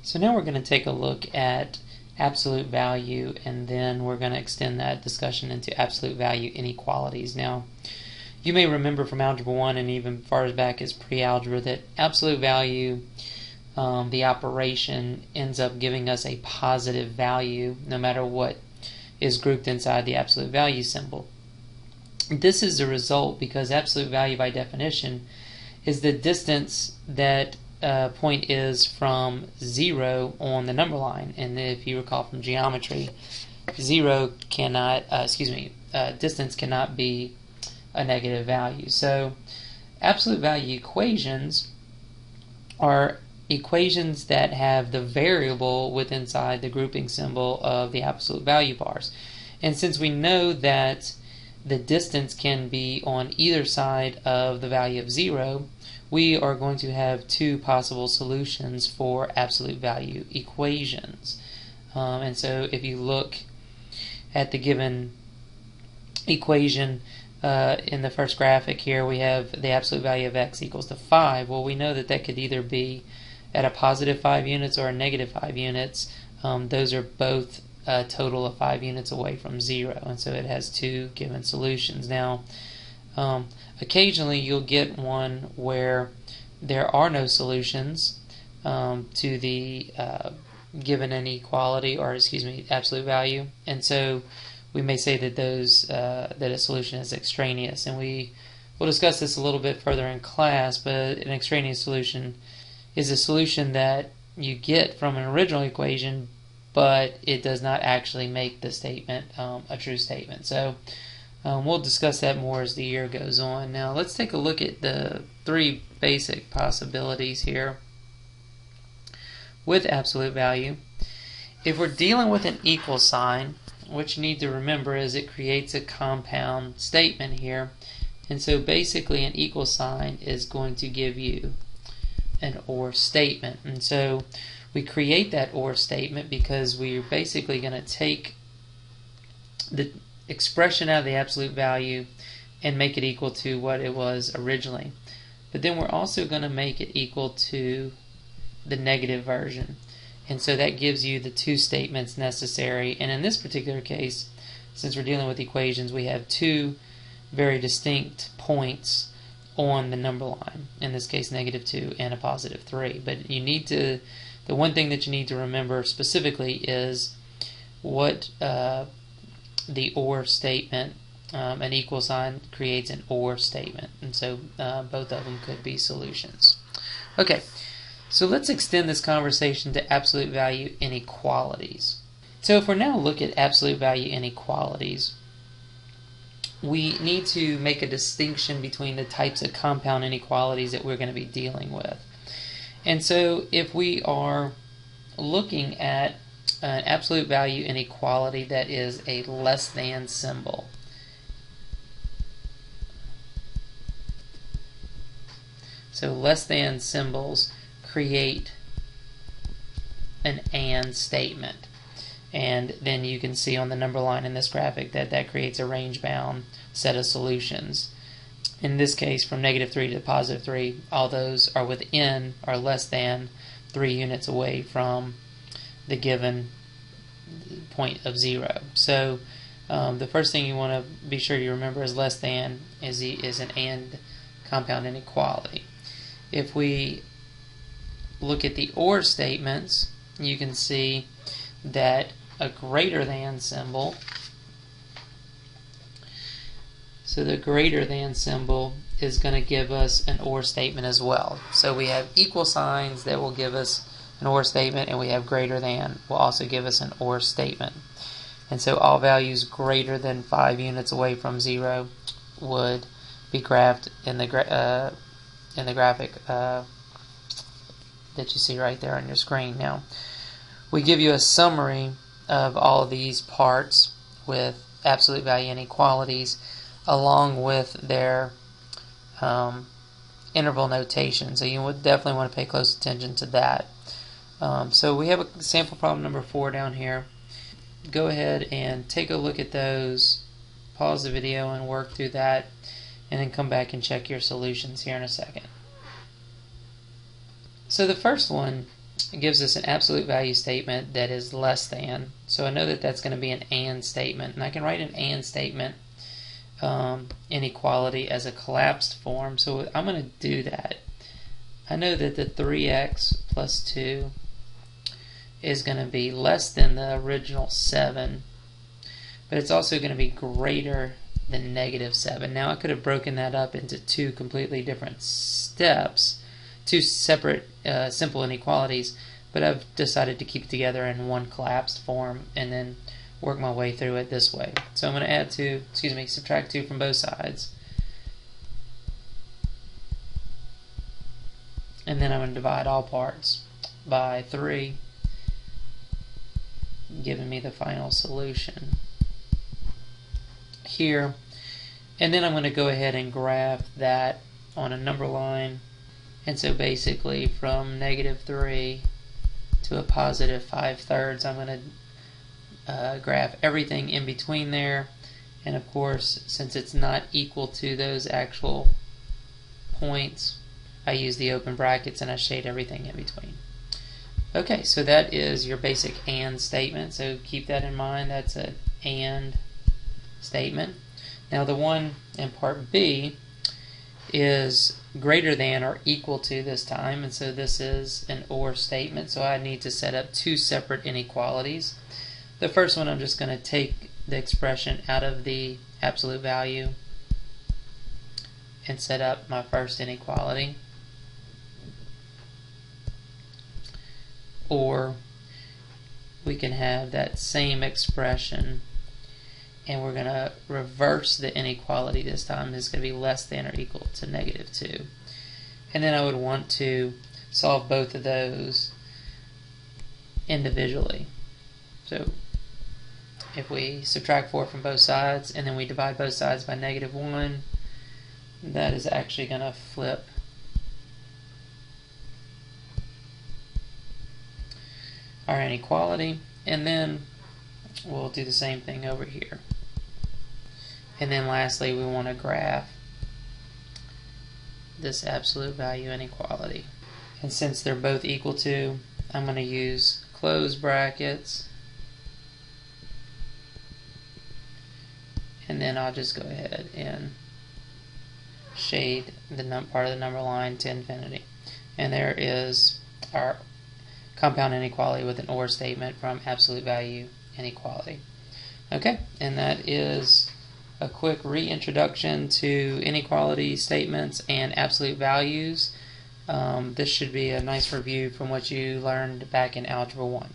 So now we're going to take a look at absolute value, and then we're going to extend that discussion into absolute value inequalities. Now, you may remember from Algebra 1 and even far as back as pre-algebra that absolute value, the operation, ends up giving us a positive value no matter what is grouped inside the absolute value symbol. This is a result because absolute value by definition is the distance that point is from 0 on the number line. And if you recall from geometry, distance cannot be a negative value. So absolute value equations are equations that have the variable within inside the grouping symbol of the absolute value bars. And since we know that the distance can be on either side of the value of 0, we are going to have two possible solutions for absolute value equations. And so if you look at the given equation in the first graphic here, we have the absolute value of x equals to 5. Well, we know that that could either be at a positive 5 units or a negative 5 units. Those are both a total of 5 units away from 0, and so it has two given solutions. Now, occasionally you'll get one where there are no solutions to the given inequality, or absolute value, and so we may say that that a solution is extraneous, and we'll discuss this a little bit further in class. But an extraneous solution is a solution that you get from an original equation, but it does not actually make the statement a true statement. So we'll discuss that more as the year goes on. Now let's take a look at the three basic possibilities here with absolute value. If we're dealing with an equal sign, what you need to remember is it creates a compound statement here. And so basically an equal sign is going to give you an or statement. And so we create that or statement because we're basically going to take the expression out of the absolute value and make it equal to what it was originally. But then we're also going to make it equal to the negative version. And so that gives you the two statements necessary. And in this particular case, since we're dealing with equations, we have two very distinct points on the number line. In this case, -2 and a +3. But you need to, the one thing that you need to remember specifically is what the or statement, an equal sign creates an or statement. And so both of them could be solutions. Okay. So let's extend this conversation to absolute value inequalities. So if we're now look at absolute value inequalities, we need to make a distinction between the types of compound inequalities that we're going to be dealing with. And so if we are looking at an absolute value inequality that is a less than symbol, so less than symbols create an and statement, and then you can see on the number line in this graphic that that creates a range bound set of solutions. In this case, from -3 to +3, all those are within or less than 3 units away from the given point of 0. So the first thing you want to be sure you remember is less than is an and compound inequality. If we look at the or statements, you can see that a greater than symbol, so the greater than symbol is going to give us an or statement as well. So we have equal signs that will give us an or statement, and we have greater than will also give us an or statement. And so all values greater than 5 units away from 0 would be graphed in the graphic that you see right there on your screen. Now, we give you a summary of all of these parts with absolute value inequalities along with their interval notation. So you would definitely want to pay close attention to that. So we have a sample problem number 4 down here. Go ahead and take a look at those, pause the video and work through that, and then come back and check your solutions here in a second. So the first one it gives us an absolute value statement that is less than. So I know that that's going to be an and statement, and I can write an and statement inequality as a collapsed form. So I'm going to do that. I know that the 3x plus 2 is going to be less than the original 7, but it's also going to be greater than negative 7. Now I could have broken that up into two completely different steps, two separate simple inequalities, but I've decided to keep it together in one collapsed form and then work my way through it this way. So I'm going to subtract 2 from both sides. And then I'm going to divide all parts by 3, giving me the final solution here. And then I'm going to go ahead and graph that on a number line. And so basically from negative 3 to a positive 5/3, I'm going to graph everything in between there. And of course, since it's not equal to those actual points, I use the open brackets and I shade everything in between. Okay, so that is your basic AND statement. So keep that in mind. That's an AND statement. Now the one in part B is greater than or equal to this time, and so this is an OR statement. So I need to set up two separate inequalities. The first one, I'm just going to take the expression out of the absolute value and set up my first inequality. Or we can have that same expression and we're going to reverse the inequality this time. It's going to be less than or equal to negative 2. And then I would want to solve both of those individually. So if we subtract 4 from both sides and then we divide both sides by negative 1, that is actually going to flip our inequality, and then we'll do the same thing over here. And then lastly, we want to graph this absolute value inequality. And since they're both equal to, I'm going to use close brackets, and then I'll just go ahead and shade the part of the number line to infinity. And there is our compound inequality with an OR statement from absolute value inequality. Okay, and that is a quick reintroduction to inequality statements and absolute values. This should be a nice review from what you learned back in Algebra 1.